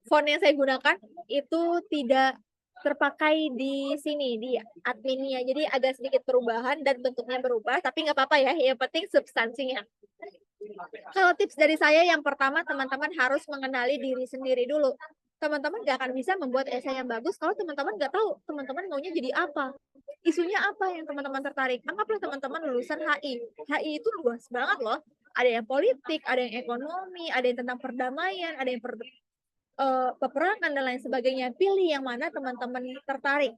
font yang saya gunakan itu tidak terpakai di sini, di adminnya. Jadi agak sedikit perubahan dan bentuknya berubah, tapi nggak apa-apa ya, yang penting substansinya. Kalau tips dari saya yang pertama, teman-teman harus mengenali diri sendiri dulu. Teman-teman nggak akan bisa membuat esai yang bagus kalau teman-teman nggak tahu teman-teman maunya jadi apa. Isunya apa yang teman-teman tertarik. Anggaplah teman-teman lulusan HI. HI itu luas banget loh. Ada yang politik, ada yang ekonomi, ada yang tentang perdamaian, ada yang peperangan dan lain sebagainya. Pilih yang mana teman-teman tertarik.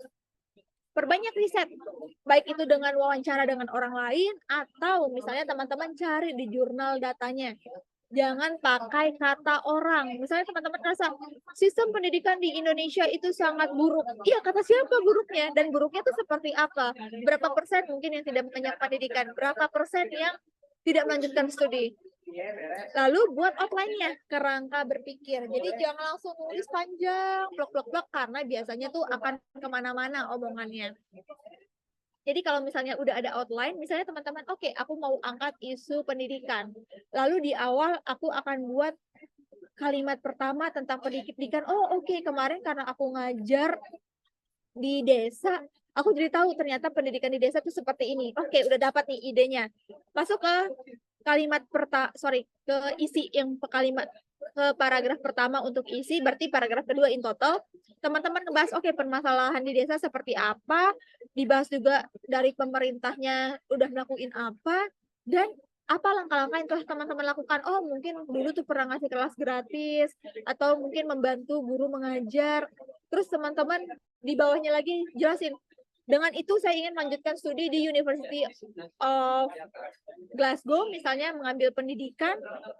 Perbanyak riset, baik itu dengan wawancara dengan orang lain atau misalnya teman-teman cari di jurnal datanya. Jangan pakai kata orang. Misalnya teman-teman merasa sistem pendidikan di Indonesia itu sangat buruk. Iya, kata siapa buruknya? Dan buruknya itu seperti apa? Berapa persen mungkin yang tidak mengenyam pendidikan? Berapa persen yang tidak melanjutkan studi? Lalu buat outline-nya, kerangka berpikir. Jadi jangan langsung nulis panjang, blok-blok-blok, karena biasanya tuh akan kemana-mana omongannya. Jadi kalau misalnya udah ada outline, misalnya teman-teman, oke, aku mau angkat isu pendidikan. Lalu di awal aku akan buat kalimat pertama tentang pendidikan. Oh oke, kemarin karena aku ngajar di desa, aku jadi tahu ternyata pendidikan di desa itu seperti ini. Oke, udah dapat nih idenya. Masuk ke kalimat ke isi yang kalimat ke paragraf pertama untuk isi, berarti paragraf kedua in total. Teman-teman ngebahas, oke, permasalahan di desa seperti apa, dibahas juga dari pemerintahnya udah melakukan apa, dan apa langkah-langkah yang telah teman-teman lakukan. Oh, mungkin dulu tuh pernah ngasih kelas gratis, atau mungkin membantu guru mengajar. Terus teman-teman di bawahnya lagi jelasin, dengan itu saya ingin melanjutkan studi di University of Glasgow, misalnya mengambil pendidikan,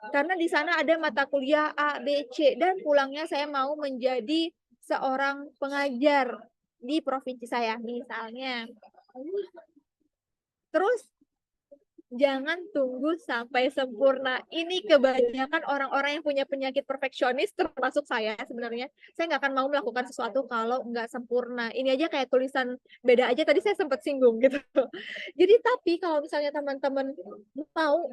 karena di sana ada mata kuliah A, B, C, dan pulangnya saya mau menjadi seorang pengajar di provinsi saya, misalnya. Terus jangan tunggu sampai sempurna. Ini kebanyakan orang-orang yang punya penyakit perfeksionis, termasuk saya sebenarnya. Saya nggak akan mau melakukan sesuatu kalau nggak sempurna. Ini aja kayak tulisan beda aja, tadi saya sempat singgung gitu. Jadi tapi kalau misalnya teman-teman mau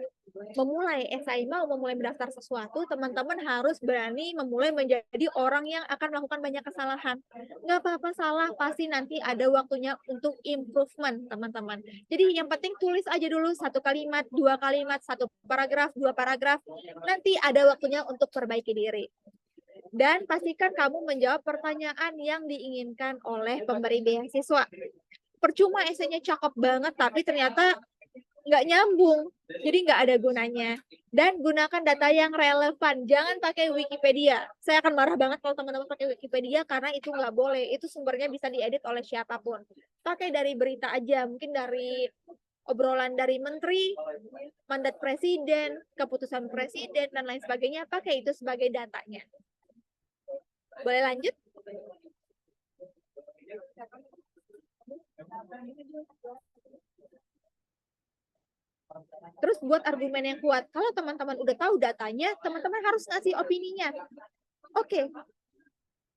memulai SI, mau memulai mendaftar sesuatu, teman-teman harus berani memulai menjadi orang yang akan melakukan banyak kesalahan. Nggak apa-apa salah, pasti nanti ada waktunya untuk improvement, teman-teman. Jadi yang penting tulis aja dulu satu kalimat, dua kalimat, satu paragraf, dua paragraf. Nanti ada waktunya untuk perbaiki diri. Dan pastikan kamu menjawab pertanyaan yang diinginkan oleh pemberi beasiswa. Percuma esainya cakep banget, tapi ternyata nggak nyambung. Jadi nggak ada gunanya. Dan gunakan data yang relevan. Jangan pakai Wikipedia. Saya akan marah banget kalau teman-teman pakai Wikipedia karena itu nggak boleh. Itu sumbernya bisa diedit oleh siapapun. Pakai dari berita aja. Mungkin dari obrolan dari menteri, mandat presiden, keputusan presiden, dan lain sebagainya. Pakai itu sebagai datanya. Boleh lanjut? Terus buat argumen yang kuat. Kalau teman-teman udah tahu datanya, teman-teman harus ngasih opininya. Oke,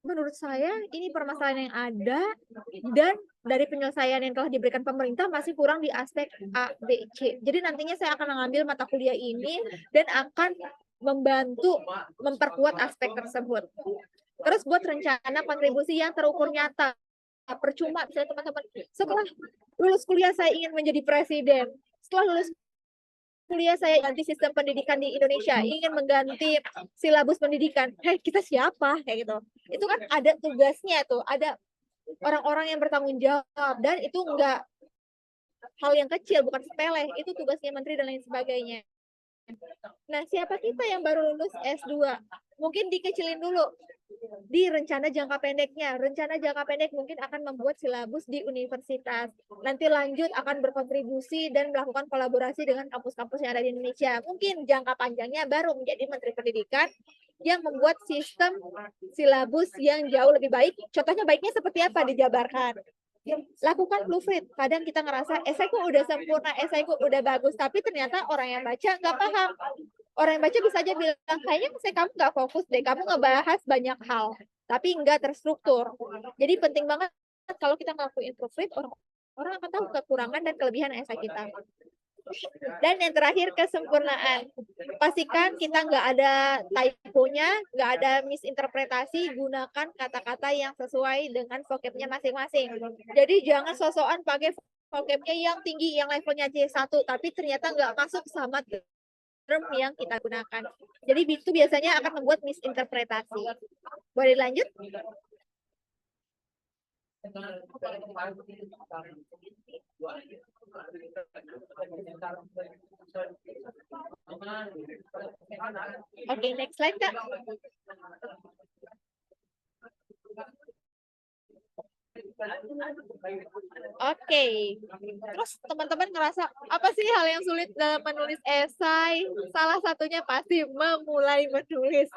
menurut saya ini permasalahan yang ada dan dari penyelesaian yang telah diberikan pemerintah masih kurang di aspek A, B, C. Jadi nantinya saya akan mengambil mata kuliah ini dan akan membantu memperkuat aspek tersebut. Terus buat rencana kontribusi yang terukur nyata. Percuma misalnya teman-teman, setelah lulus kuliah saya ingin menjadi presiden. Setelah lulus kuliah saya ganti sistem pendidikan di Indonesia, ingin mengganti silabus pendidikan. Hei, kita siapa? Kayak gitu. Itu kan ada tugasnya tuh, ada orang-orang yang bertanggung jawab, dan itu enggak hal yang kecil, bukan sepele. Itu tugasnya menteri dan lain sebagainya. Nah, siapa kita yang baru lulus S2? Mungkin dikecilin dulu di rencana jangka pendeknya. Rencana jangka pendek mungkin akan membuat silabus di universitas. Nanti lanjut akan berkontribusi dan melakukan kolaborasi dengan kampus-kampus yang ada di Indonesia. Mungkin jangka panjangnya baru menjadi Menteri Pendidikan yang membuat sistem silabus yang jauh lebih baik. Contohnya baiknya seperti apa dijabarkan. Lakukan proofread. Kadang kita ngerasa esaiku udah sempurna, esaiku udah bagus, tapi ternyata orang yang baca nggak paham. Orang yang baca bisa aja bilang, kayaknya esai kamu nggak fokus deh, kamu ngebahas banyak hal, tapi nggak terstruktur. Jadi penting banget kalau kita ngelakuin proofread, orang akan tahu kekurangan dan kelebihan esai kita. Dan yang terakhir, kesempurnaan. Pastikan kita nggak ada typo-nya, nggak ada misinterpretasi, gunakan kata-kata yang sesuai dengan vocabnya masing-masing. Jadi jangan sosokan pakai vocabnya yang tinggi, yang levelnya C1, tapi ternyata nggak masuk sama term yang kita gunakan. Jadi itu biasanya akan membuat misinterpretasi. Boleh lanjut? Oke, next slide, Kak. Oke, terus teman-teman ngerasa apa sih hal yang sulit dalam menulis esai? Salah satunya pasti memulai menulis.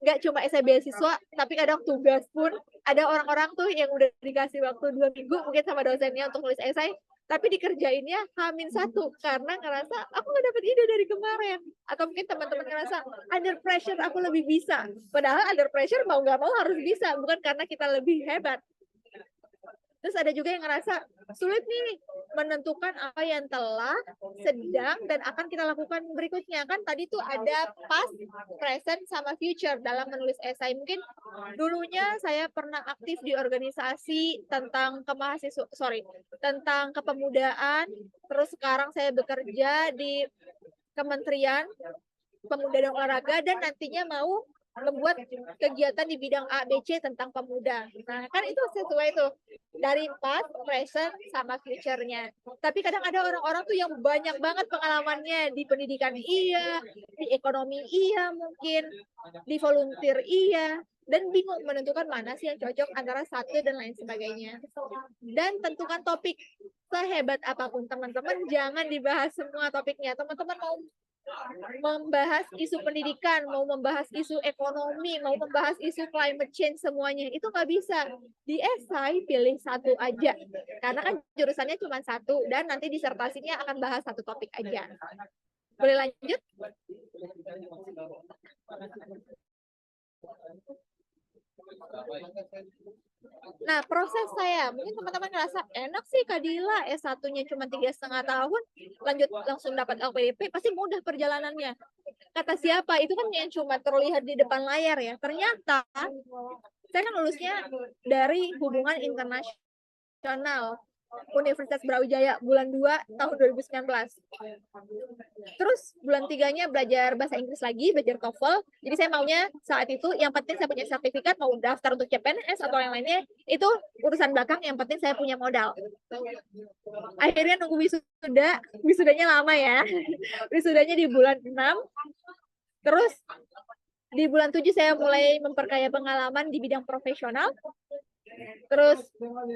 Nggak cuma esai beasiswa, tapi kadang tugas pun ada orang-orang tuh yang udah dikasih waktu 2 minggu mungkin sama dosennya untuk nulis esai, tapi dikerjainnya H-1 karena ngerasa aku nggak dapet ide dari kemarin, atau mungkin teman-teman ngerasa under pressure aku lebih bisa, padahal under pressure mau nggak mau harus bisa, bukan karena kita lebih hebat. Terus ada juga yang ngerasa sulit nih menentukan apa yang telah, sedang, dan akan kita lakukan berikutnya. Kan tadi tuh ada past, present, sama future dalam menulis esai. Mungkin dulunya saya pernah aktif di organisasi tentang tentang kepemudaan. Terus sekarang saya bekerja di Kementerian Pemuda dan Olahraga dan nantinya mau membuat kegiatan di bidang A, B, C tentang pemuda. Nah, kan itu sesuai tuh dari past, present, sama future-nya. Tapi kadang ada orang-orang tuh yang banyak banget pengalamannya di pendidikan iya, di ekonomi iya mungkin, di volunteer iya, dan bingung menentukan mana sih yang cocok antara satu dan lain sebagainya. Dan tentukan topik. Sehebat apapun teman-teman, jangan dibahas semua topiknya. Teman-teman mau membahas isu pendidikan, mau membahas isu ekonomi, mau membahas isu climate change, semuanya itu nggak bisa. Di esai pilih satu aja, karena kan jurusannya cuma satu dan nanti disertasinya akan bahas satu topik aja. Boleh lanjut? Nah, proses saya, mungkin teman-teman ngerasa enak sih Kak Dila, S1-nya cuma 3,5 tahun, lanjut langsung dapat LPDP, pasti mudah perjalanannya. Kata siapa? Itu kan yang cuma terlihat di depan layar ya. Ternyata saya kan lulusnya dari hubungan internasional Universitas Brawijaya bulan 2 tahun 2019. Terus bulan 3-nya belajar bahasa Inggris lagi, belajar TOEFL. Jadi saya maunya saat itu yang penting saya punya sertifikat, mau daftar untuk CPNS atau yang lainnya, itu urusan belakang, yang penting saya punya modal. Akhirnya nunggu wisudanya lama ya. Wisudanya di bulan 6. Terus di bulan 7 saya mulai memperkaya pengalaman di bidang profesional. Terus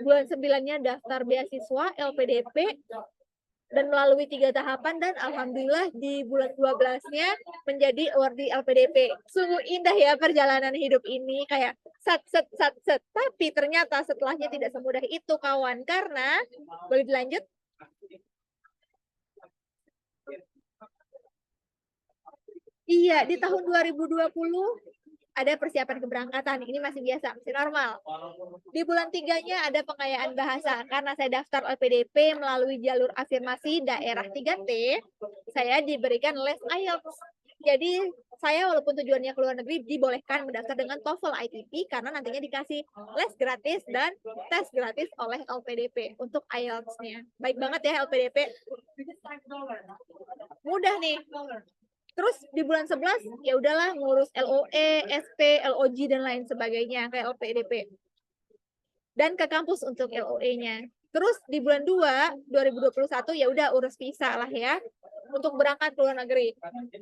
bulan 9-nya daftar beasiswa LPDP dan melalui 3 tahapan, dan alhamdulillah di bulan 12-nya menjadi awardee LPDP. Sungguh indah ya perjalanan hidup ini, kayak sat. Tapi ternyata setelahnya tidak semudah itu kawan, karena boleh dilanjut? Iya, di tahun 2020 ada persiapan keberangkatan, ini masih biasa, masih normal. Di bulan 3-nya ada pengayaan bahasa, karena saya daftar LPDP melalui jalur afirmasi daerah 3T, saya diberikan les IELTS. Jadi saya walaupun tujuannya ke luar negeri, dibolehkan mendaftar dengan TOEFL ITP, karena nantinya dikasih les gratis dan tes gratis oleh LPDP untuk IELTS-nya. Baik banget ya LPDP. Mudah nih. Terus di bulan 11 ya udahlah ngurus LOE, SP, LOG dan lain sebagainya kayak LPDP. Dan ke kampus untuk LOE-nya. Terus di bulan 2 2021 ya udah urus visa lah ya untuk berangkat ke luar negeri.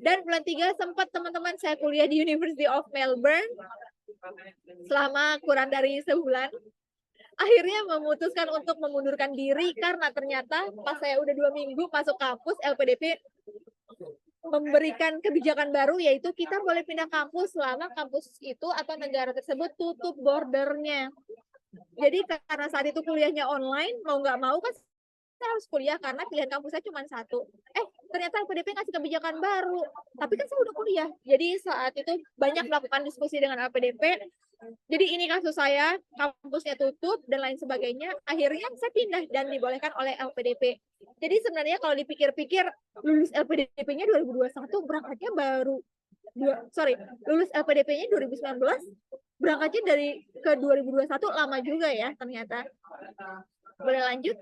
Dan bulan 3 sempat teman-teman saya kuliah di University of Melbourne selama kurang dari sebulan. Akhirnya memutuskan untuk memundurkan diri karena ternyata pas saya udah 2 minggu masuk kampus, LPDP memberikan kebijakan baru, yaitu kita boleh pindah kampus selama kampus itu atau negara tersebut tutup bordernya. Jadi karena saat itu kuliahnya online, mau nggak mau kan saya harus kuliah karena pilihan kampusnya cuma satu. Ternyata LPDP ngasih kebijakan baru, tapi kan saya udah kuliah. Jadi saat itu banyak melakukan diskusi dengan LPDP, Jadi ini kasus saya, kampusnya tutup dan lain sebagainya. Akhirnya saya pindah dan dibolehkan oleh LPDP. Jadi sebenarnya kalau dipikir-pikir, lulus LPDP-nya 2021, berangkatnya baru lulus LPDP-nya 2019, berangkatnya dari ke 2021, lama juga ya ternyata. Boleh lanjut?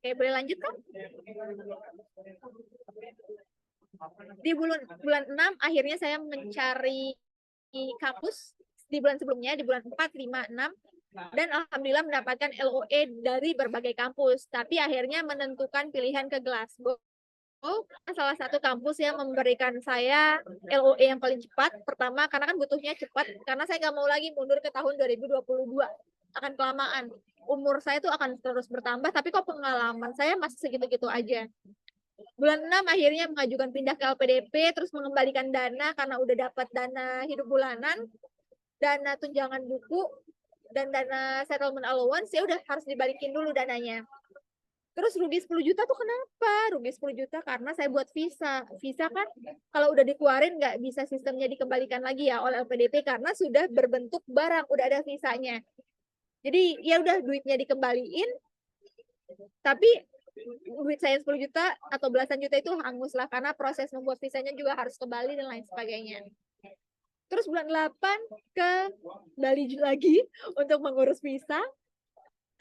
Oke, boleh lanjut kan? Di bulan 6 akhirnya saya mencari kampus di bulan sebelumnya, di bulan 4, 5, 6, dan alhamdulillah mendapatkan LOE dari berbagai kampus. Tapi akhirnya menentukan pilihan ke Glasgow. Salah satu kampus yang memberikan saya LOE yang paling cepat. Pertama, karena kan butuhnya cepat, karena saya nggak mau lagi mundur ke tahun 2022. Akan kelamaan. Umur saya tuh akan terus bertambah, tapi kok pengalaman saya masih segitu-gitu aja. Bulan 6 akhirnya mengajukan pindah ke LPDP, terus mengembalikan dana karena udah dapat dana hidup bulanan, dana tunjangan buku, dan dana settlement allowance, ya udah harus dibalikin dulu dananya. Terus rugi 10 juta tuh kenapa? Rugi 10 juta karena saya buat visa. Visa kan kalau udah dikeluarin nggak bisa sistemnya dikembalikan lagi ya oleh LPDP karena sudah berbentuk barang, udah ada visanya. Jadi ya udah duitnya dikembaliin, tapi duit saya 10 juta atau belasan juta itu hangus lah karena proses membuat visanya juga harus ke Bali dan lain sebagainya. Terus bulan 8 ke Bali lagi untuk mengurus visa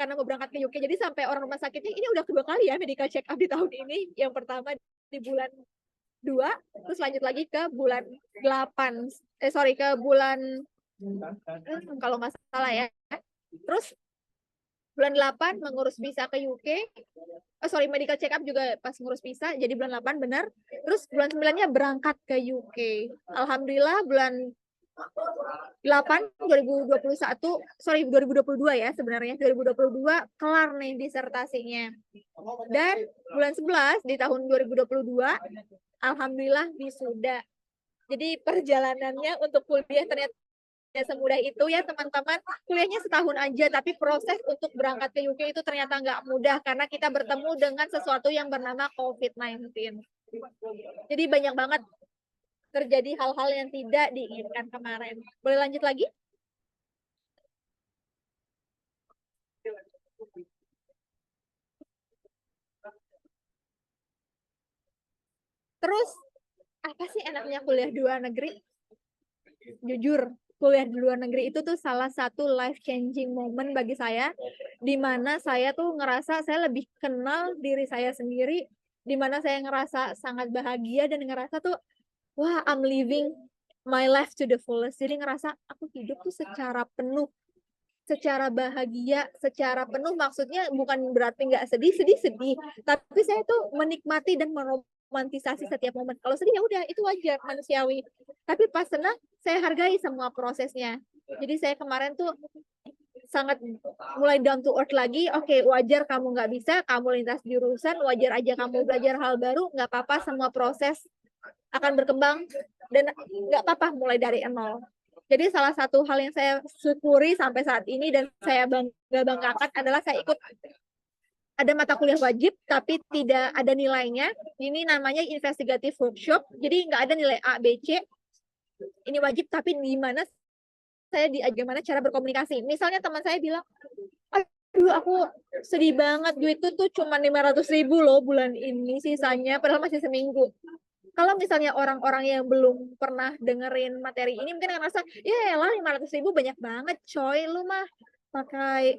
karena mau berangkat ke UK. Jadi sampai orang rumah sakitnya ini udah kedua kali ya medical check up di tahun ini. Yang pertama di bulan 2, terus lanjut lagi ke bulan 8. Ke bulan kalau nggak salah ya. Terus bulan 8 mengurus visa ke UK. Medical check up juga pas ngurus visa, jadi bulan 8 benar. Terus bulan 9-nya berangkat ke UK. Alhamdulillah bulan 8 2021, 2022 ya sebenarnya, 2022 kelar nih disertasinya. Dan bulan 11 di tahun 2022, alhamdulillah wisuda. Jadi perjalanannya untuk kuliah ternyata tidak semudah itu ya teman-teman. Kuliahnya setahun aja, tapi proses untuk berangkat ke UK itu ternyata nggak mudah karena kita bertemu dengan sesuatu yang bernama COVID-19. Jadi banyak banget terjadi hal-hal yang tidak diinginkan kemarin. Boleh lanjut lagi? Terus, apa sih enaknya kuliah di luar negeri? Jujur, kuliah di luar negeri itu tuh salah satu life changing moment bagi saya, di mana saya tuh ngerasa saya lebih kenal diri saya sendiri, di mana saya ngerasa sangat bahagia dan ngerasa tuh, wah, I'm living my life to the fullest. Jadi ngerasa aku hidup tuh secara penuh, secara bahagia, secara penuh. Maksudnya bukan berarti nggak sedih, sedih, tapi saya tuh menikmati dan meromantisasi setiap momen. Kalau sedih ya udah, itu wajar, manusiawi. Tapi pas senang, saya hargai semua prosesnya. Jadi saya kemarin tuh sangat mulai down to earth lagi. Oke, wajar kamu nggak bisa, kamu lintas jurusan, wajar aja kamu belajar hal baru, nggak apa-apa, semua proses akan berkembang dan nggak apa-apa mulai dari nol. Jadi salah satu hal yang saya syukuri sampai saat ini dan saya banggakan adalah saya ikut ada mata kuliah wajib tapi tidak ada nilainya. Ini namanya investigative workshop. Jadi nggak ada nilai A, B, C. Ini wajib tapi di mana saya gimana cara berkomunikasi. Misalnya teman saya bilang, aduh aku sedih banget, duit tuh cuma 500.000 loh bulan ini sisanya, padahal masih seminggu. Kalau misalnya orang-orang yang belum pernah dengerin materi ini mungkin ngerasa, ya lah 500.000 banyak banget coy, lu mah pakai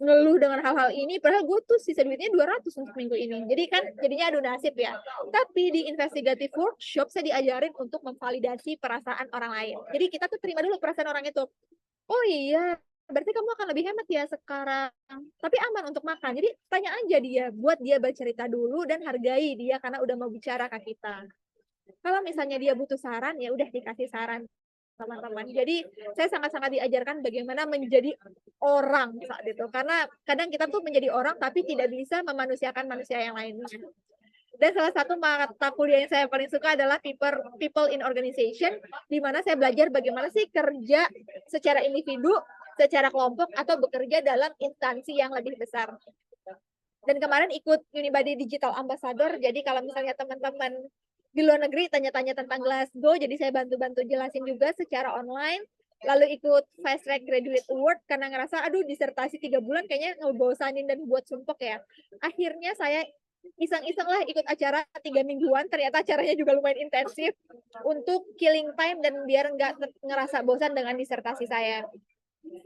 ngeluh dengan hal-hal ini, padahal gue tuh sisa duitnya 200 untuk minggu ini. Jadi kan jadinya adu nasib ya. Tapi di investigative workshop saya diajarin untuk memvalidasi perasaan orang lain. Jadi kita tuh terima dulu perasaan orang itu. Oh iya, berarti kamu akan lebih hemat ya sekarang. Tapi aman untuk makan. Jadi tanya aja dia, buat dia bercerita dulu dan hargai dia karena udah mau bicara ke kita. Kalau misalnya dia butuh saran, ya udah dikasih saran teman-teman. Jadi saya sangat-sangat diajarkan bagaimana menjadi orang saat itu. Karena kadang kita tuh menjadi orang tapi tidak bisa memanusiakan manusia yang lainnya. Dan salah satu mata kuliah yang saya paling suka adalah people in organization, di mana saya belajar bagaimana sih kerja secara individu, secara kelompok, atau bekerja dalam instansi yang lebih besar. Dan kemarin ikut Unibody Digital Ambassador, jadi kalau misalnya teman-teman di luar negeri tanya-tanya tentang Glasgow, jadi saya bantu-bantu jelasin juga secara online. Lalu ikut Fast Track Graduate Award karena ngerasa, aduh disertasi 3 bulan kayaknya ngebosanin dan buat sumpek ya. Akhirnya saya iseng-iseng lah ikut acara 3 mingguan, ternyata acaranya juga lumayan intensif untuk killing time dan biar nggak ngerasa bosan dengan disertasi saya.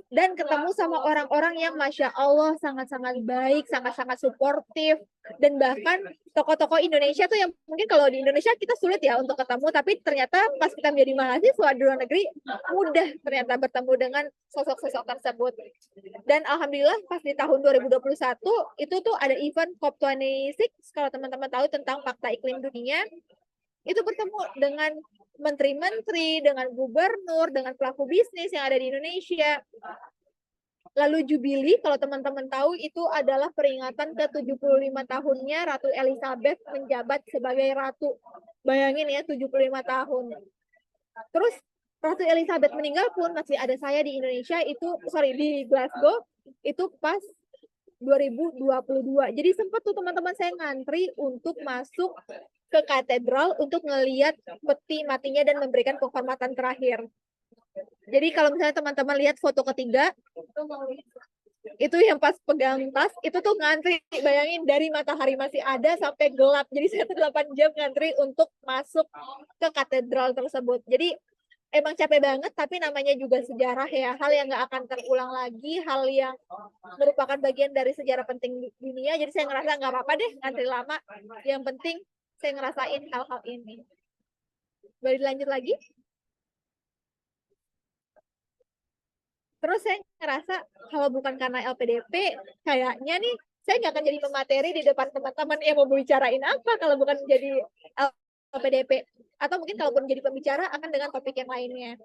Dan ketemu sama orang-orang yang Masya Allah sangat-sangat baik, sangat-sangat suportif, dan bahkan tokoh-tokoh Indonesia tuh yang mungkin kalau di Indonesia kita sulit ya untuk ketemu, tapi ternyata pas kita menjadi mahasiswa di luar negeri mudah ternyata bertemu dengan sosok-sosok tersebut. Dan Alhamdulillah pas di tahun 2021 itu tuh ada event COP26, kalau teman-teman tahu tentang Fakta Iklim Dunia, itu bertemu dengan menteri-menteri, dengan gubernur, dengan pelaku bisnis yang ada di Indonesia. Lalu Jubili, kalau teman-teman tahu, itu adalah peringatan ke-75 tahunnya Ratu Elizabeth menjabat sebagai ratu. Bayangin ya, 75 tahun. Terus Ratu Elizabeth meninggal pun masih ada saya di Indonesia, di Glasgow, itu pas 2022. Jadi sempat tuh teman-teman saya ngantri untuk masuk ke katedral untuk ngeliat peti matinya dan memberikan penghormatan terakhir. Jadi kalau misalnya teman-teman lihat foto ketiga, itu yang pas pegang tas, itu tuh ngantri, bayangin dari matahari masih ada sampai gelap. Jadi saya tuh 8 jam ngantri untuk masuk ke katedral tersebut. Jadi emang capek banget, tapi namanya juga sejarah ya, hal yang nggak akan terulang lagi, hal yang merupakan bagian dari sejarah penting dunia. Jadi saya ngerasa nggak apa-apa deh ngantri lama, yang penting saya ngerasain hal-hal ini. Boleh dilanjut lagi? Terus saya ngerasa kalau bukan karena LPDP, kayaknya nih saya nggak akan jadi pemateri di depan teman-teman yang mau bicarain apa kalau bukan jadi LPDP. Atau mungkin kalaupun jadi pembicara akan dengan topik yang lainnya.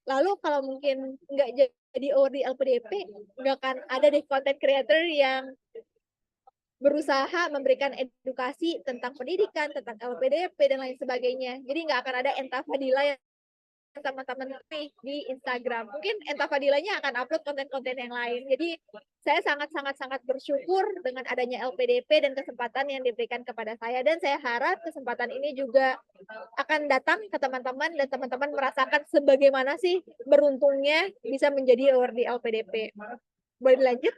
Lalu kalau mungkin nggak jadi award di LPDP, nggak akan ada deh content creator yang berusaha memberikan edukasi tentang pendidikan, tentang LPDP, dan lain sebagainya. Jadi nggak akan ada Enta Fadila yang teman-teman di Instagram. Mungkin Enta Fadilanya akan upload konten-konten yang lain. Jadi saya sangat-sangat bersyukur dengan adanya LPDP dan kesempatan yang diberikan kepada saya. Dan saya harap kesempatan ini juga akan datang ke teman-teman dan teman-teman merasakan sebagaimana sih beruntungnya bisa menjadi award di LPDP. Boleh dilanjut?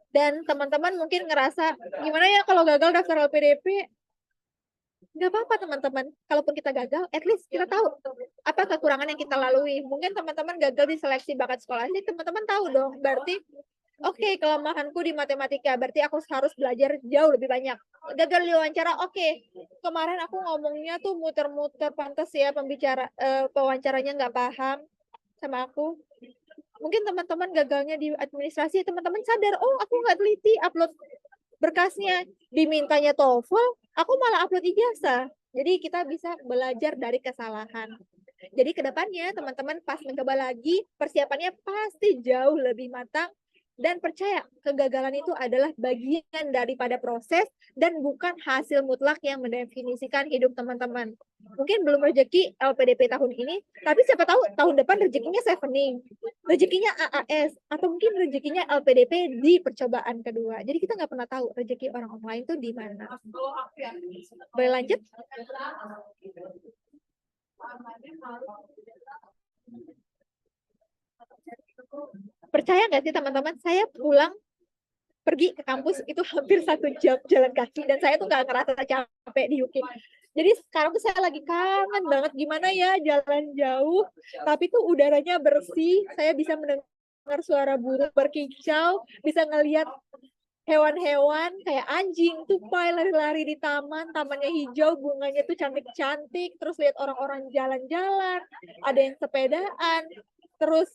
Dan teman-teman mungkin ngerasa, gimana ya kalau gagal daftar LPDP? Nggak apa-apa teman-teman, kalaupun kita gagal, at least kita tahu apa kekurangan yang kita lalui. Mungkin teman-teman gagal di seleksi bakat skolastik, teman-teman tahu dong, berarti oke, kelemahanku di matematika, berarti aku harus belajar jauh lebih banyak. Gagal di wawancara, oke, kemarin aku ngomongnya tuh muter-muter, pantas ya pewawancaranya nggak paham sama aku. Mungkin teman-teman gagalnya di administrasi, teman-teman sadar, oh aku nggak teliti upload berkasnya, dimintanya TOEFL, aku malah upload ijazah. Jadi kita bisa belajar dari kesalahan. Jadi kedepannya teman-teman pas mencoba lagi, persiapannya pasti jauh lebih matang. Dan percaya, kegagalan itu adalah bagian daripada proses dan bukan hasil mutlak yang mendefinisikan hidup teman-teman. Mungkin belum rezeki LPDP tahun ini, tapi siapa tahu tahun depan rezekinya Chevening, rezekinya AAS, atau mungkin rezekinya LPDP di percobaan kedua. Jadi kita nggak pernah tahu rezeki orang lain tuh di mana. Boleh lanjut? Percaya nggak sih teman-teman, saya pulang pergi ke kampus itu hampir 1 jam jalan kaki dan saya tuh nggak ngerasa capek di UK. Jadi sekarang tuh saya lagi kangen banget gimana ya jalan jauh, tapi tuh udaranya bersih, saya bisa mendengar suara burung berkicau, bisa ngelihat hewan-hewan kayak anjing, tupai lari-lari di taman, tamannya hijau, bunganya tuh cantik-cantik, terus lihat orang-orang jalan-jalan, ada yang sepedaan, terus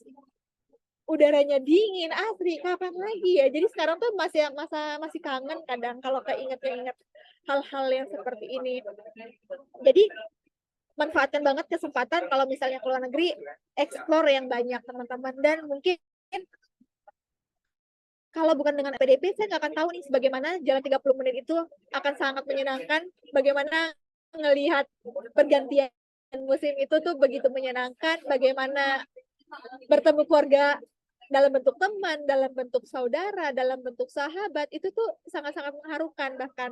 udaranya dingin, asri, kapan lagi ya? Jadi sekarang tuh masih kangen kadang kalau keinget hal-hal yang seperti ini. Jadi manfaatkan banget kesempatan kalau misalnya ke luar negeri, explore yang banyak teman-teman, dan mungkin kalau bukan dengan PDP, saya nggak akan tahu nih bagaimana jalan 30 menit itu akan sangat menyenangkan, bagaimana ngelihat pergantian musim itu tuh begitu menyenangkan, bagaimana bertemu keluarga dalam bentuk teman, dalam bentuk saudara, dalam bentuk sahabat, itu tuh sangat-sangat mengharukan. Bahkan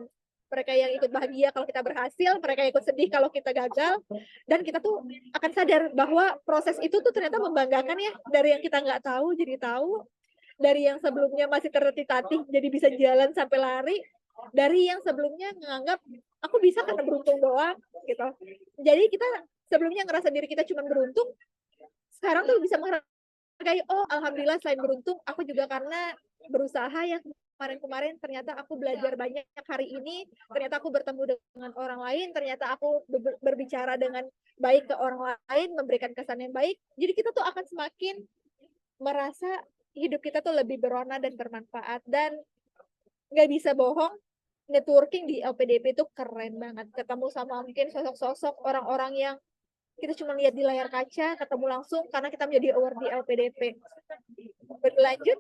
mereka yang ikut bahagia kalau kita berhasil, mereka yang ikut sedih kalau kita gagal, dan kita tuh akan sadar bahwa proses itu tuh ternyata membanggakan ya, dari yang kita nggak tahu jadi tahu, dari yang sebelumnya masih tertatih jadi bisa jalan sampai lari, dari yang sebelumnya menganggap aku bisa karena beruntung doang gitu. Jadi kita sebelumnya ngerasa diri kita cuma beruntung, sekarang tuh bisa menghargai, oh alhamdulillah selain beruntung aku juga karena berusaha ya, kemarin-kemarin ternyata aku belajar banyak hari ini, ternyata aku bertemu dengan orang lain, ternyata aku berbicara dengan baik ke orang lain, memberikan kesan yang baik. Jadi kita tuh akan semakin merasa hidup kita tuh lebih berwarna dan bermanfaat. Dan nggak bisa bohong, networking di LPDP itu keren banget. Ketemu sama mungkin sosok-sosok orang-orang yang kita cuma lihat di layar kaca, ketemu langsung karena kita menjadi award di LPDP. Berlanjut.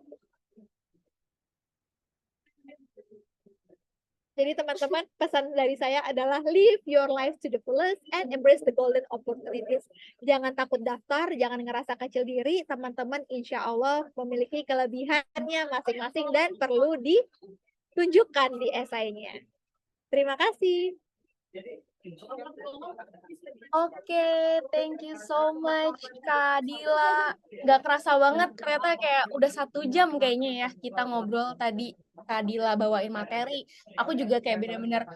Jadi teman-teman, pesan dari saya adalah live your life to the fullest and embrace the golden opportunities. Jangan takut daftar, jangan ngerasa kecil diri. Teman-teman insya Allah memiliki kelebihannya masing-masing dan perlu ditunjukkan di esainya. Terima kasih. Oke, thank you so much Kak Dila. Gak kerasa banget, ternyata kayak udah 1 jam kayaknya ya kita ngobrol tadi. Kak Dila bawain materi. Aku juga kayak bener-bener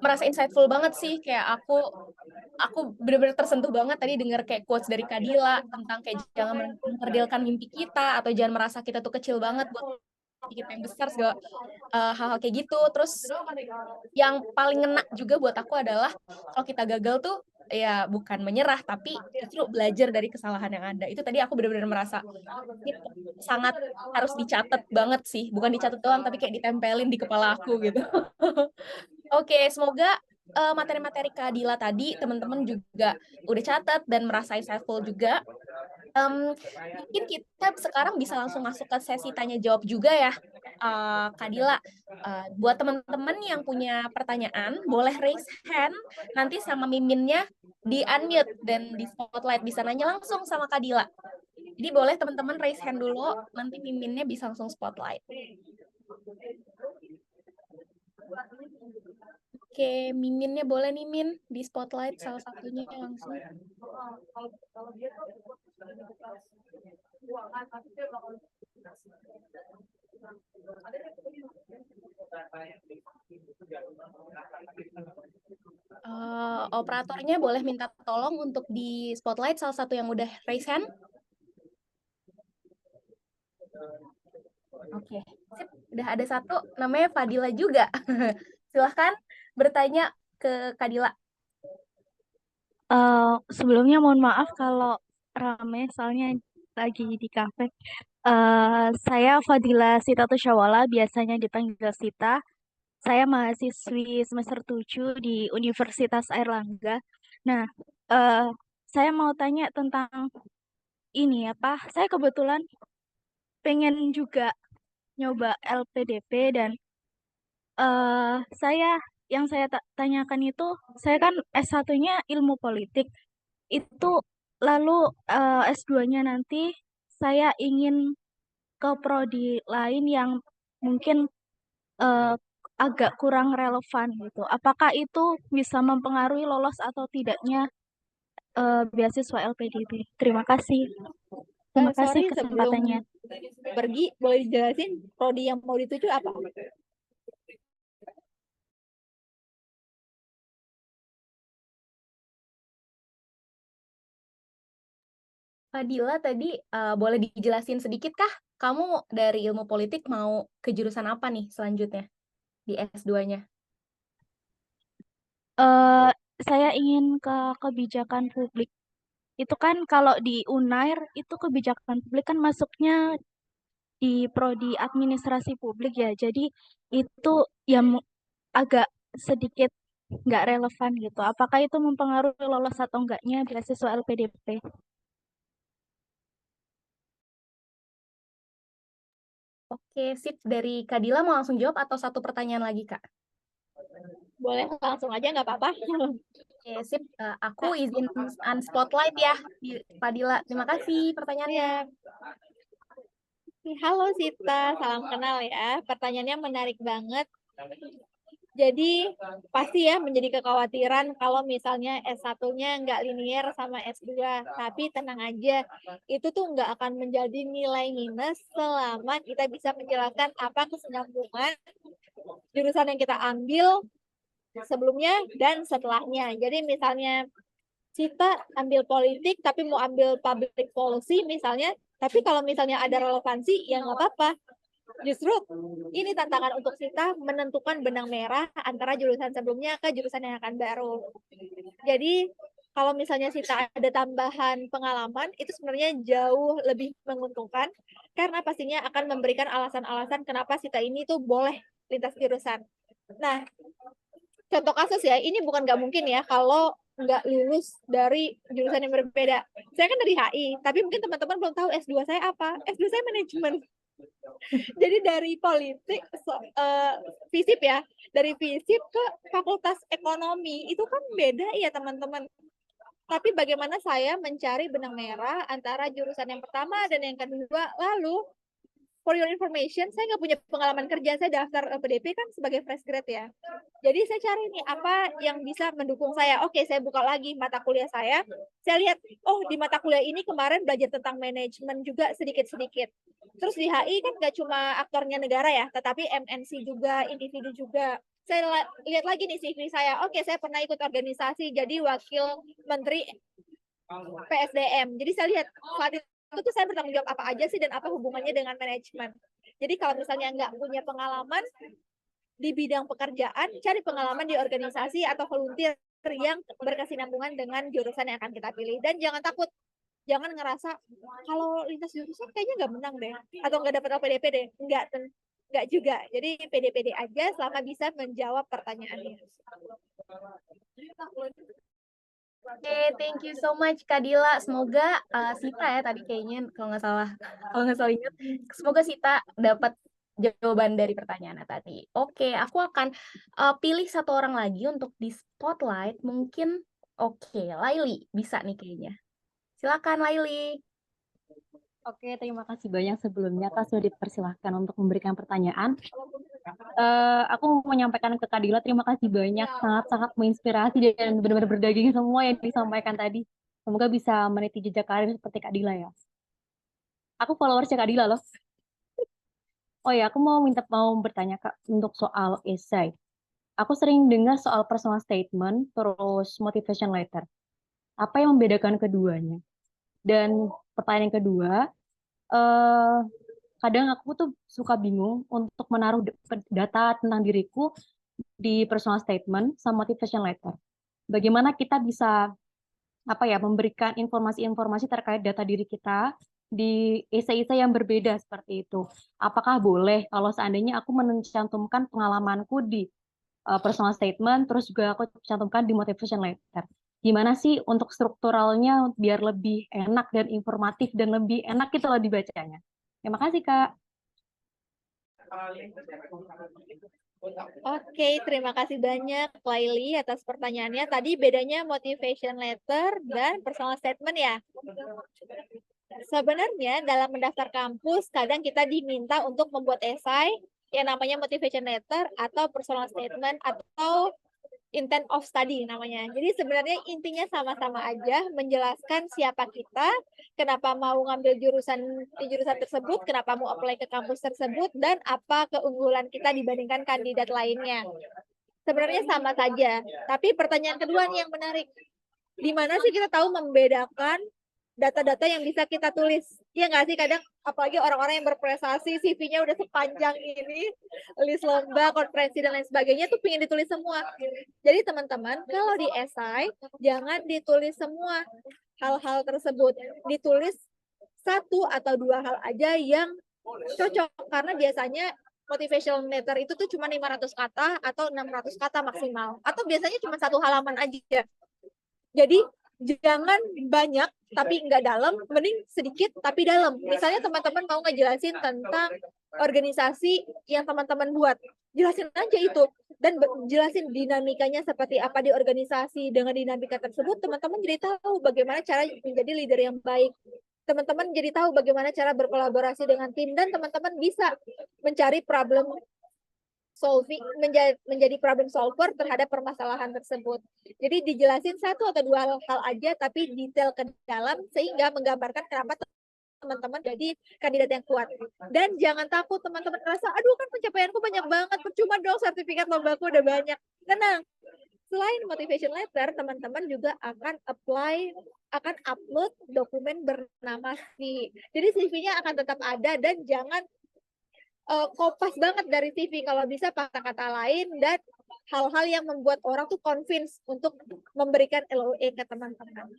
merasa insightful banget sih. Kayak aku bener-bener tersentuh banget tadi denger kayak quotes dari Kak Dila tentang kayak jangan mengkerdilkan mimpi kita atau jangan merasa kita tuh kecil banget buat kita yang besar segala hal-hal kayak gitu. Terus yang paling ngena juga buat aku adalah kalau kita gagal tuh ya bukan menyerah tapi justru belajar dari kesalahan yang ada. Itu tadi aku benar-benar merasa ini sangat harus dicatat banget sih, bukan dicatat doang tapi kayak ditempelin di kepala aku gitu. Oke, semoga materi-materi Kak Dila tadi teman-teman juga udah catat dan merasa insightful juga. Mungkin kita sekarang bisa langsung masuk ke sesi tanya jawab juga ya, Kak Dila. Buat teman-teman yang punya pertanyaan, boleh raise hand, nanti sama miminnya di unmute dan di spotlight bisa nanya langsung sama Kak Dila. Jadi boleh teman-teman raise hand dulu, nanti miminnya bisa langsung spotlight. Oke, miminnya boleh nih Min, di spotlight salah satunya langsung. Operatornya boleh minta tolong untuk di spotlight salah satu yang udah raise hand. Oke, sip. Udah ada satu, namanya Fadila juga. Silahkan bertanya ke Kak Dila. Sebelumnya mohon maaf kalau rame, soalnya lagi di kafe. Saya Fadila Sita Syawala, biasanya dipanggil Sita. Saya mahasiswi semester 7 di Universitas Airlangga. Nah, saya mau tanya tentang ini apa? Saya kebetulan pengen juga nyoba LPDP dan yang saya tanyakan itu, saya kan S1-nya ilmu politik. Itu lalu S2-nya nanti saya ingin ke prodi lain yang mungkin eh, agak kurang relevan gitu. Apakah itu bisa mempengaruhi lolos atau tidaknya beasiswa LPDP? Terima kasih. Terima kasih Sorry, sebelum kesempatannya. pergi, boleh dijelasin prodi yang mau dituju apa? Fadila tadi boleh dijelasin sedikit kah? Kamu dari ilmu politik mau ke jurusan apa nih selanjutnya di S2-nya? Saya ingin ke kebijakan publik. Itu kan kalau di Unair itu kebijakan publik kan masuknya di prodi administrasi publik ya. Jadi itu yang agak sedikit nggak relevan gitu. Apakah itu mempengaruhi lolos atau enggaknya beasiswa LPDP? Oke, sip. Dari Kak Dila mau langsung jawab atau satu pertanyaan lagi, Kak? Boleh langsung aja, nggak apa-apa. Oke, sip. Aku izin spotlight ya, Kak Dila. Terima kasih pertanyaannya. Halo Sita, salam kenal ya. Pertanyaannya menarik banget. Jadi pasti ya menjadi kekhawatiran kalau misalnya S1-nya nggak linear sama S2. Tapi tenang aja, itu tuh nggak akan menjadi nilai minus selama kita bisa menjelaskan apa kesinambungan jurusan yang kita ambil sebelumnya dan setelahnya. Jadi misalnya Cita ambil politik tapi mau ambil public policy misalnya, tapi kalau misalnya ada relevansi ya nggak apa-apa. Justru ini tantangan untuk kita menentukan benang merah antara jurusan sebelumnya ke jurusan yang akan baru. Jadi kalau misalnya Sita ada tambahan pengalaman, itu sebenarnya jauh lebih menguntungkan karena pastinya akan memberikan alasan-alasan kenapa Sita ini tuh boleh lintas jurusan. Nah, contoh kasus ya, ini bukan nggak mungkin ya kalau nggak lulus dari jurusan yang berbeda. Saya kan dari HI, tapi mungkin teman-teman belum tahu S2 saya apa. S2 saya manajemen. Jadi dari politik, FISIP ya, dari FISIP ke Fakultas Ekonomi, itu kan beda ya teman-teman. Tapi bagaimana saya mencari benang merah antara jurusan yang pertama dan yang kedua, lalu for your information, saya nggak punya pengalaman kerja, saya daftar PDP kan sebagai fresh grad ya. Jadi saya cari nih apa yang bisa mendukung saya. Oke, saya buka lagi mata kuliah saya lihat, oh di mata kuliah ini kemarin belajar tentang manajemen juga sedikit-sedikit. Terus di HI kan nggak cuma aktornya negara ya, tetapi MNC juga, individu juga. Saya lihat lagi nih CV saya, oke saya pernah ikut organisasi jadi wakil menteri PSDM. Jadi saya lihat saat itu tuh saya bertanggung jawab apa aja sih dan apa hubungannya dengan manajemen. Jadi kalau misalnya nggak punya pengalaman di bidang pekerjaan, cari pengalaman di organisasi atau volunteer yang berkesinambungan dengan jurusan yang akan kita pilih. Dan jangan takut, jangan ngerasa kalau lintas jurusan kayaknya nggak menang deh, atau nggak dapat LPDP deh. Nggak juga. Jadi pede-pede aja selama bisa menjawab pertanyaannya. Oke, thank you so much Kak Dila. Semoga Sita ya tadi kayaknya kalau nggak salah ingat, semoga Sita dapat jawaban dari pertanyaannya tadi. Oke, aku akan pilih satu orang lagi untuk di spotlight. Mungkin oke, Laili bisa nih kayaknya. Silakan Laili. Oke, terima kasih banyak sebelumnya Kak sudah dipersilahkan untuk memberikan pertanyaan. Aku mau menyampaikan ke Kak Dila, terima kasih banyak, sangat-sangat menginspirasi dan benar-benar berdaging semua yang disampaikan tadi. Semoga bisa meniti jejak karir seperti Kak Dila ya. Aku followersnya Kak Dila loh. Oh ya, aku mau bertanya Kak untuk soal esai. Aku sering dengar soal personal statement, terus motivation letter. Apa yang membedakan keduanya? Dan pertanyaan yang kedua, eh kadang aku tuh suka bingung untuk menaruh data tentang diriku di personal statement sama motivation letter. Bagaimana kita bisa memberikan informasi-informasi terkait data diri kita di esai-esai yang berbeda seperti itu. Apakah boleh kalau seandainya aku mencantumkan pengalamanku di personal statement, terus juga aku cantumkan di motivation letter. Gimana sih untuk strukturalnya biar lebih enak dan informatif dan lebih enak gitu loh dibacanya. Terima kasih, Kak. Oke, terima kasih banyak Laili atas pertanyaannya. Tadi bedanya motivation letter dan personal statement ya. Sebenarnya dalam mendaftar kampus kadang kita diminta untuk membuat esai yang namanya motivation letter atau personal statement atau intent of study namanya. Jadi sebenarnya intinya sama-sama aja menjelaskan siapa kita, kenapa mau ngambil jurusan di jurusan tersebut, kenapa mau apply ke kampus tersebut, dan apa keunggulan kita dibandingkan kandidat lainnya. Sebenarnya sama saja. Tapi pertanyaan kedua nih yang menarik. Di mana sih kita tahu membedakan data-data yang bisa kita tulis? Iya nggak sih, kadang apalagi orang-orang yang berprestasi, CV-nya udah sepanjang ini, list lomba, konferensi, dan lain sebagainya tuh pengen ditulis semua. Jadi teman-teman, kalau di esai, jangan ditulis semua hal-hal tersebut. Ditulis satu atau dua hal aja yang cocok. Karena biasanya motivational letter itu tuh cuma 500 kata atau 600 kata maksimal. Atau biasanya cuma satu halaman aja. Jadi jangan banyak tapi nggak dalam, mending sedikit tapi dalam. Misalnya teman-teman mau ngejelasin tentang organisasi yang teman-teman buat, jelasin aja itu dan jelasin dinamikanya seperti apa di organisasi. Dengan dinamika tersebut teman-teman jadi tahu bagaimana cara menjadi leader yang baik. teman-teman jadi tahu bagaimana cara berkolaborasi dengan tim dan teman-teman bisa mencari problem solving, menjadi problem solver terhadap permasalahan tersebut. Jadi dijelasin satu atau dua hal aja tapi detail ke dalam sehingga menggambarkan kenapa teman-teman jadi kandidat yang kuat. Dan jangan takut teman-teman merasa, aduh kan pencapaianku banyak banget, percuma dong sertifikat lombaku udah banyak. Tenang, selain motivation letter, teman-teman juga akan upload dokumen bernama CV. Jadi CV-nya akan tetap ada dan jangan kopas banget dari CV. Kalau bisa pakai kata lain dan hal-hal yang membuat orang tuh convince untuk memberikan LOE ke teman-teman.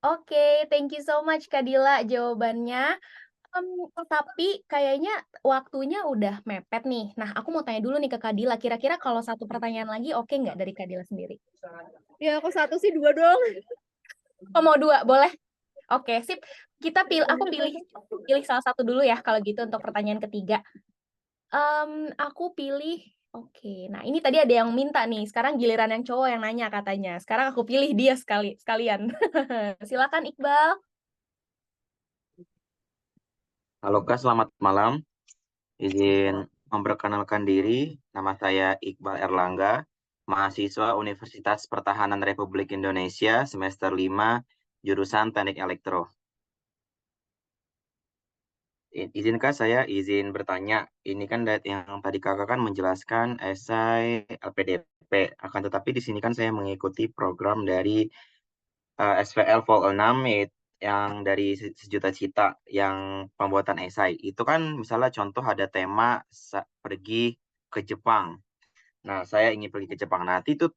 Oke, thank you so much Kak Dila jawabannya. Tapi kayaknya waktunya udah mepet nih. Nah, aku mau tanya dulu nih ke Kak Dila. Kira-kira kalau satu pertanyaan lagi oke nggak dari Kak Dila sendiri? Ya, aku satu sih, dua dong. Oh, mau dua? Boleh? Oke, sip. Aku pilih salah satu dulu ya kalau gitu untuk pertanyaan ketiga. Aku pilih. Oke, nah ini tadi ada yang minta nih. Sekarang giliran yang cowok yang nanya katanya. Sekarang aku pilih dia sekalian. Silakan Iqbal. Halo Kak, selamat malam. Izin memperkenalkan diri, nama saya Iqbal Erlangga, mahasiswa Universitas Pertahanan Republik Indonesia, semester 5, jurusan Teknik Elektro. Izinkah saya izin bertanya, ini kan yang tadi kakak kan menjelaskan esai LPDP, akan tetapi di sini kan saya mengikuti program dari SVL Vol 6 yang dari Sejuta Cita yang pembuatan esai. Itu kan misalnya contoh ada tema pergi ke Jepang. Nah, saya ingin pergi ke Jepang. Nanti itu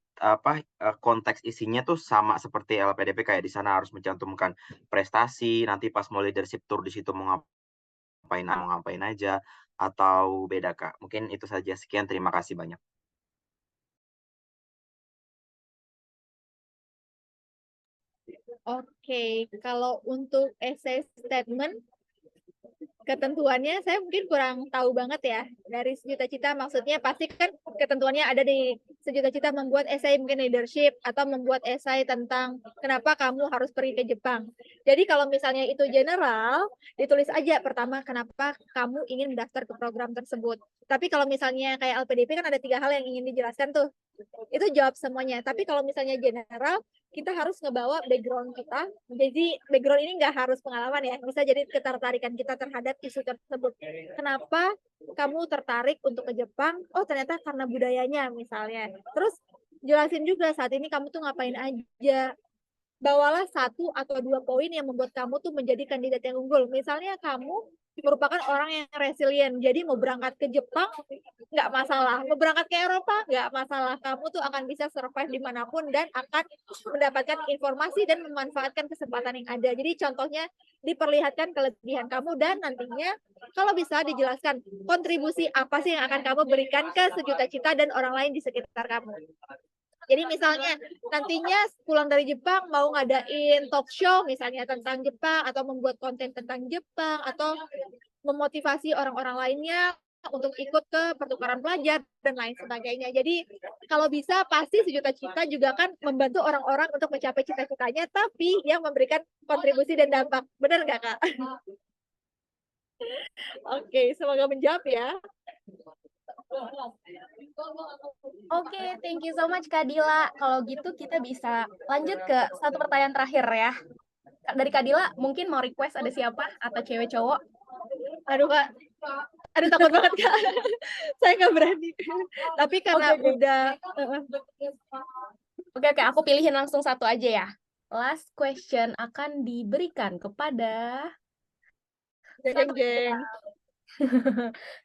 konteks isinya tuh sama seperti LPDP, kayak di sana harus mencantumkan prestasi, nanti pas mau leadership tour di situ mau ngapain aja, atau beda Kak? Mungkin itu saja. Sekian, terima kasih banyak. Oke, kalau untuk essay statement, ketentuannya saya mungkin kurang tahu banget ya. Dari Sejuta Cita maksudnya pasti kan ketentuannya ada di Sejuta Cita membuat esai mungkin leadership atau membuat esai tentang kenapa kamu harus pergi ke Jepang. Jadi kalau misalnya itu general, ditulis aja pertama kenapa kamu ingin mendaftar ke program tersebut. Tapi kalau misalnya kayak LPDP kan ada 3 hal yang ingin dijelaskan tuh. Itu jawab semuanya. Tapi kalau misalnya general, kita harus ngebawa background kita. Jadi background ini nggak harus pengalaman ya, bisa jadi ketertarikan kita terhadap isu tersebut. Kenapa kamu tertarik untuk ke Jepang? Oh ternyata karena budayanya misalnya. Terus jelasin juga saat ini kamu tuh ngapain aja. Bawalah 1 atau 2 poin yang membuat kamu tuh menjadi kandidat yang unggul. Misalnya kamu merupakan orang yang resilient, jadi mau berangkat ke Jepang nggak masalah, mau berangkat ke Eropa nggak masalah, kamu tuh akan bisa survive dimanapun dan akan mendapatkan informasi dan memanfaatkan kesempatan yang ada. Jadi contohnya diperlihatkan kelebihan kamu dan nantinya kalau bisa dijelaskan kontribusi apa sih yang akan kamu berikan ke Sejuta Cita dan orang lain di sekitar kamu. Jadi misalnya nantinya pulang dari Jepang mau ngadain talk show misalnya tentang Jepang atau membuat konten tentang Jepang atau memotivasi orang-orang lainnya untuk ikut ke pertukaran pelajar dan lain sebagainya. Jadi kalau bisa pasti Sejuta Cita juga kan membantu orang-orang untuk mencapai cita-citanya tapi yang memberikan kontribusi dan dampak. Benar nggak Kak? Oke, semoga menjawab ya. Oke, thank you so much Kak Dila. Kalau gitu kita bisa lanjut ke satu pertanyaan terakhir ya. Dari Kak Dila, mungkin mau request ada siapa atau cewek cowok? Aduh Kak, aduh takut banget Kak. Saya nggak berani. Tapi karena udah Oke, aku pilihin langsung satu aja ya. Last question akan diberikan kepada jeng.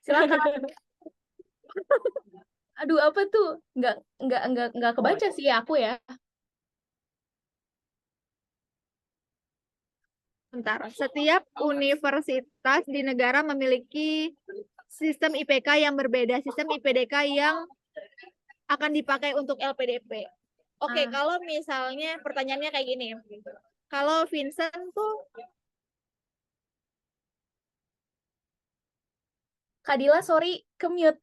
silakan. Aduh, apa tuh? Nggak kebaca sih aku ya. Bentar, setiap universitas di negara memiliki sistem IPK yang berbeda, sistem IPDK yang akan dipakai untuk LPDP. Oke, kalau misalnya pertanyaannya kayak gini. Kalau Vincent tuh Kak Dila, sorry, ke-mute.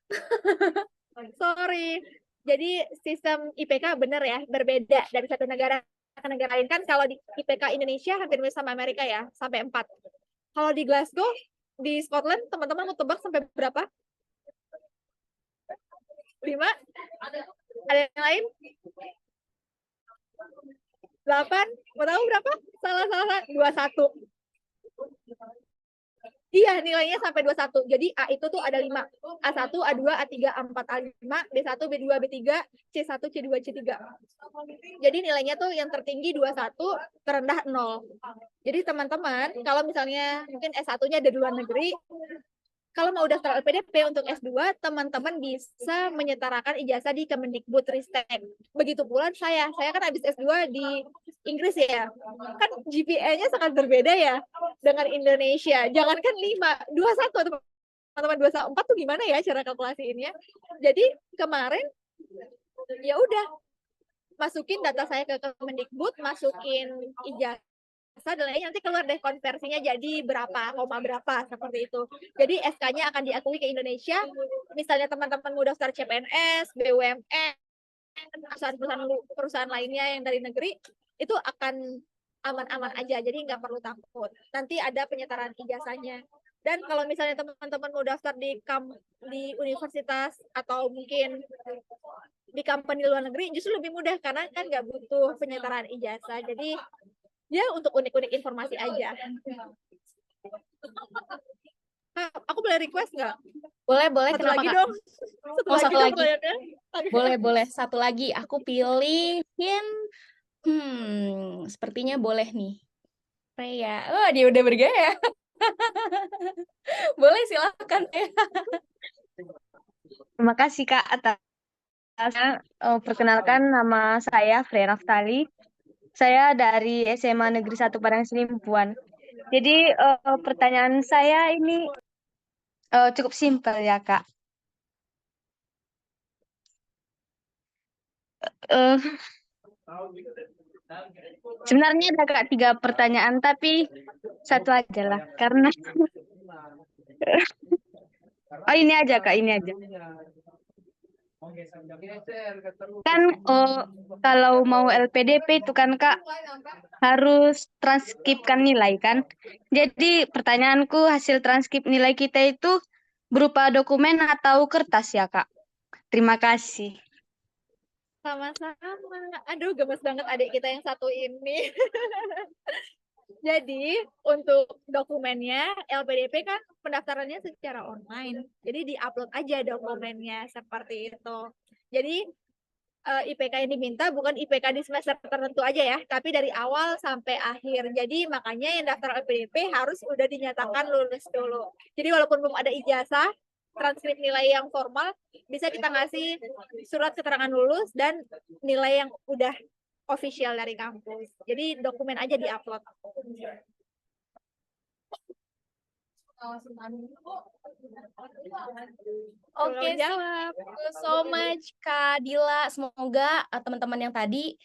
sorry. Jadi sistem IPK benar ya, berbeda dari satu negara negara lain kan kalau di IPK Indonesia hampir mirip sama Amerika ya, sampai 4. Kalau di Glasgow, di Scotland, teman-teman mau tebak sampai berapa? 5? Ada yang lain? 8? Mau tahu berapa? Salah. 21. Iya, nilainya sampai 21. Jadi A itu tuh ada 5. A1, A2, A3, A4, A5, B1, B2, B3, C1, C2, C3. Jadi nilainya tuh yang tertinggi 21, terendah 0. Jadi teman-teman, kalau misalnya mungkin S1-nya ada di luar negeri, kalau mau daftar LPDP untuk S2, teman-teman bisa menyetarakan ijazah di Kemendikbudristek. Begitu pula saya kan habis S2 di Inggris ya. Kan GPA-nya sangat berbeda ya dengan Indonesia. Jangankan 5, 21 teman-teman, 24 tuh gimana ya cara kalkulasiinnya. Jadi kemarin ya udah masukin data saya ke Kemendikbud, masukin ijazah dan lainnya, nanti keluar deh konversinya jadi berapa, koma berapa, seperti itu. Jadi SK-nya akan diakui ke Indonesia. Misalnya teman-teman mau daftar CPNS, BUMN, perusahaan lainnya yang dari negeri, itu akan aman-aman aja, jadi nggak perlu takut. Nanti ada penyetaraan ijazahnya. Dan kalau misalnya teman-teman mau daftar di universitas atau mungkin di company luar negeri, justru lebih mudah karena kan nggak butuh penyetaraan ijazah. Jadi ya untuk unik-unik informasi aja. Aku boleh request nggak? Boleh, Satu kenapa lagi Kak? dong. Satu lagi. Boleh. Boleh. Satu lagi. Aku pilihin, sepertinya boleh nih. Freya. Oh, dia udah bergaya. Boleh, silakan. Terima kasih Kak atas perkenalkan, nama saya Freya Raftali. Saya dari SMA Negeri 1 Padang Selimpuan. Jadi pertanyaan saya ini cukup simpel ya Kak. Sebenarnya ada Kak 3 pertanyaan, tapi satu aja lah karena oh ini aja Kak, ini aja. Kan kalau mau LPDP itu kan Kak harus transkripkan nilai kan. Jadi pertanyaanku, hasil transkrip nilai kita itu berupa dokumen atau kertas ya Kak? Terima kasih. Sama-sama. Aduh, gemes banget adik kita yang satu ini. Jadi, untuk dokumennya, LPDP kan pendaftarannya secara online. Jadi, di-upload aja dokumennya, seperti itu. Jadi, IPK yang diminta bukan IPK di semester tertentu aja ya, tapi dari awal sampai akhir. Jadi, makanya yang daftar LPDP harus udah dinyatakan lulus dulu. Jadi, walaupun belum ada ijazah, transkrip nilai yang formal, bisa kita ngasih surat keterangan lulus dan nilai yang udah official dari kampus. Jadi dokumen aja di-upload. Oke, jawab. Thank you so much Kak Dila. Semoga teman-teman yang tadi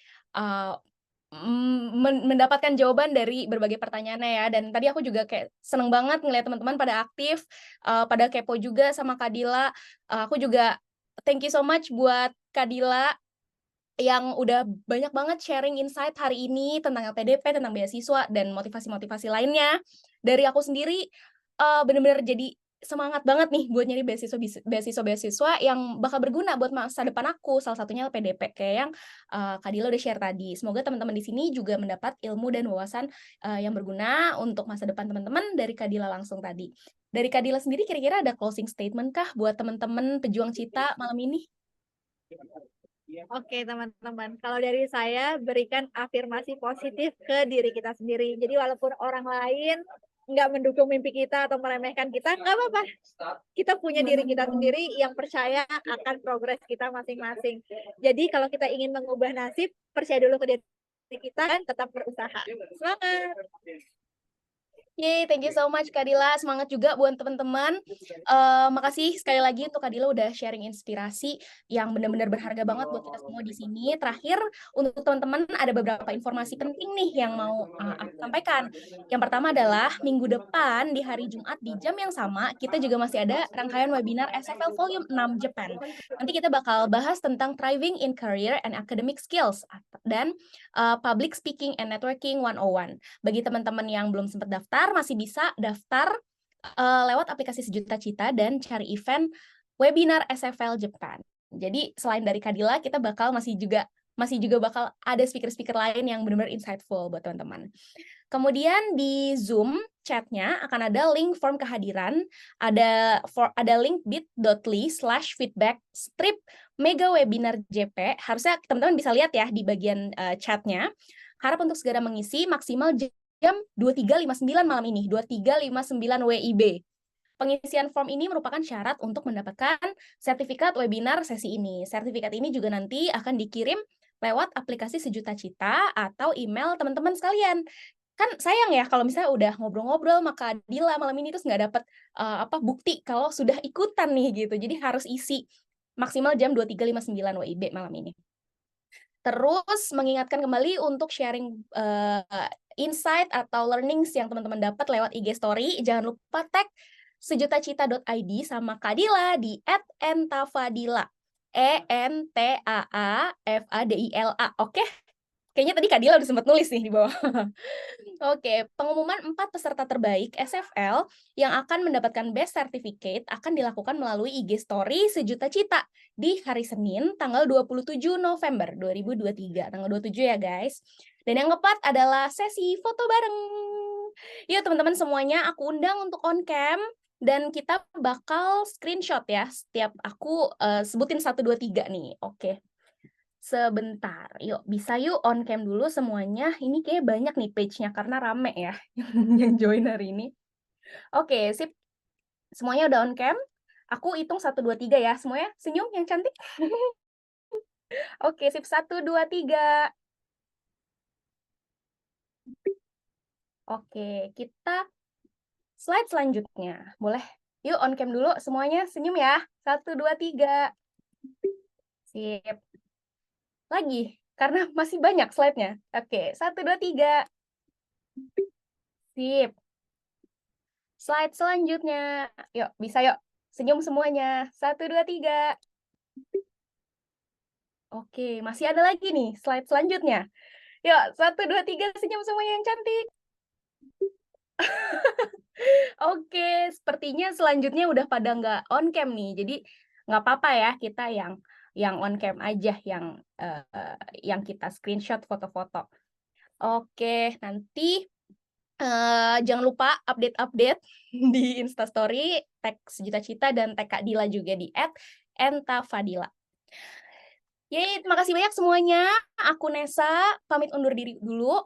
mendapatkan jawaban dari berbagai pertanyaannya ya. Dan tadi aku juga kayak seneng banget ngeliat teman-teman pada aktif, pada kepo juga sama Kak Dila. Aku juga thank you so much buat Kak Dila yang udah banyak banget sharing insight hari ini tentang LPDP, tentang beasiswa, dan motivasi-motivasi lainnya. Dari aku sendiri, bener-bener jadi semangat banget nih buat nyari beasiswa yang bakal berguna buat masa depan aku, salah satunya LPDP, kayak yang Kak Dila udah share tadi. Semoga teman-teman di sini juga mendapat ilmu dan wawasan yang berguna untuk masa depan teman-teman dari Kak Dila langsung tadi. Dari Kak Dila sendiri, kira-kira ada closing statement kah buat teman-teman pejuang cita malam ini? Oke teman-teman, kalau dari saya berikan afirmasi positif ke diri kita sendiri. Jadi walaupun orang lain nggak mendukung mimpi kita atau meremehkan kita, nggak apa-apa. Kita punya diri kita sendiri yang percaya akan progres kita masing-masing. Jadi kalau kita ingin mengubah nasib, percaya dulu ke diri kita dan tetap berusaha. Semangat! Yeay, thank you so much Kak Dila. Semangat juga buat teman-teman. Makasih sekali lagi untuk Kak Dila udah sharing inspirasi yang benar-benar berharga banget buat kita semua di sini. Terakhir, untuk teman-teman ada beberapa informasi penting nih yang mau aku sampaikan. Yang pertama adalah minggu depan di hari Jumat di jam yang sama, kita juga masih ada rangkaian webinar SFL Volume 6 Japan. Nanti kita bakal bahas tentang Thriving in Career and Academic Skills dan Public Speaking and Networking 101. Bagi teman-teman yang belum sempat daftar, masih bisa daftar lewat aplikasi Sejuta Cita dan cari event webinar SFL Japan. Jadi selain dari Kadila, kita masih juga bakal ada speaker-speaker lain yang benar-benar insightful buat teman-teman. Kemudian di Zoom chatnya akan ada link form kehadiran, ada link bit.ly/feedback strip mega webinar JP. Harusnya teman-teman bisa lihat ya di bagian chatnya. Harap untuk segera mengisi maksimal jam 23.59 malam ini, 23.59 WIB. Pengisian form ini merupakan syarat untuk mendapatkan sertifikat webinar sesi ini. Sertifikat ini juga nanti akan dikirim lewat aplikasi Sejuta Cita atau email teman-teman sekalian. Kan sayang ya kalau misalnya udah ngobrol-ngobrol maka Dila malam ini terus nggak dapat bukti kalau sudah ikutan nih gitu. Jadi harus isi maksimal jam 23.59 WIB malam ini. Terus mengingatkan kembali untuk sharing insight atau learnings yang teman-teman dapat lewat IG story. Jangan lupa tag sejutacita.id sama Kadila di @entafadila. ENTAAFADILA. Oke? Kayaknya tadi Kadila udah sempat nulis nih di bawah. Oke, pengumuman 4 peserta terbaik SFL yang akan mendapatkan best certificate akan dilakukan melalui IG story Sejuta Cita di hari Senin tanggal 27 November 2023. Tanggal 27 ya guys. Dan yang keempat adalah sesi foto bareng. Yuk teman-teman semuanya aku undang untuk on cam dan kita bakal screenshot ya setiap aku sebutin 1 2 3 nih. Oke. Sebentar, yuk bisa yuk on cam dulu semuanya. Ini kayak banyak nih page-nya karena rame ya yang join hari ini. Oke, sip. Semuanya udah on cam. Aku hitung 1 2 3 ya. Semuanya senyum yang cantik. Oke, sip 1 2 3. Oke, kita slide selanjutnya. Boleh? Yuk on cam dulu semuanya senyum ya. 1 2 3. Sip. Lagi karena masih banyak slide-nya. Oke, 1 2 3. Sip. Slide selanjutnya. Yuk, bisa yuk. Senyum semuanya. 1 2 3. Oke, masih ada lagi nih slide selanjutnya. Yuk, 1 2 3 senyum semuanya yang cantik. Oke, sepertinya selanjutnya udah pada nggak on cam nih. Jadi nggak apa-apa ya kita yang on cam aja yang kita screenshot foto-foto. Oke, nanti jangan lupa update-update di Instastory, tag Sejuta Cita dan tag Kak Dila juga di @entafadila. Yeay, terima kasih banyak semuanya. Aku Nesa, pamit undur diri dulu.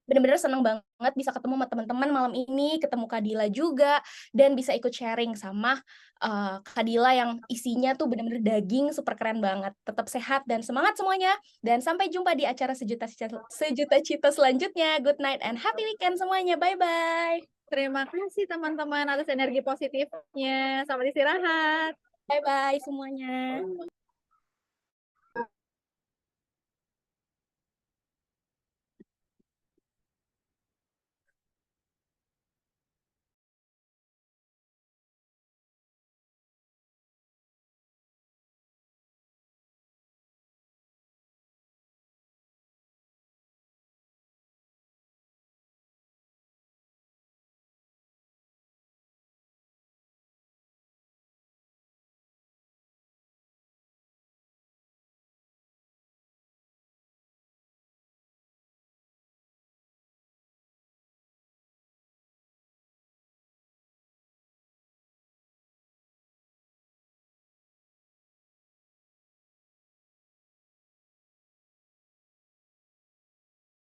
Bener-bener seneng banget bisa ketemu sama teman-teman malam ini, ketemu Kak Dila juga, dan bisa ikut sharing sama Kak Dila yang isinya tuh bener-bener daging, super keren banget. Tetap sehat dan semangat semuanya. Dan sampai jumpa di acara Sejuta Cita selanjutnya. Good night and happy weekend semuanya. Bye-bye. Terima kasih teman-teman atas energi positifnya. Selamat istirahat. Bye-bye semuanya.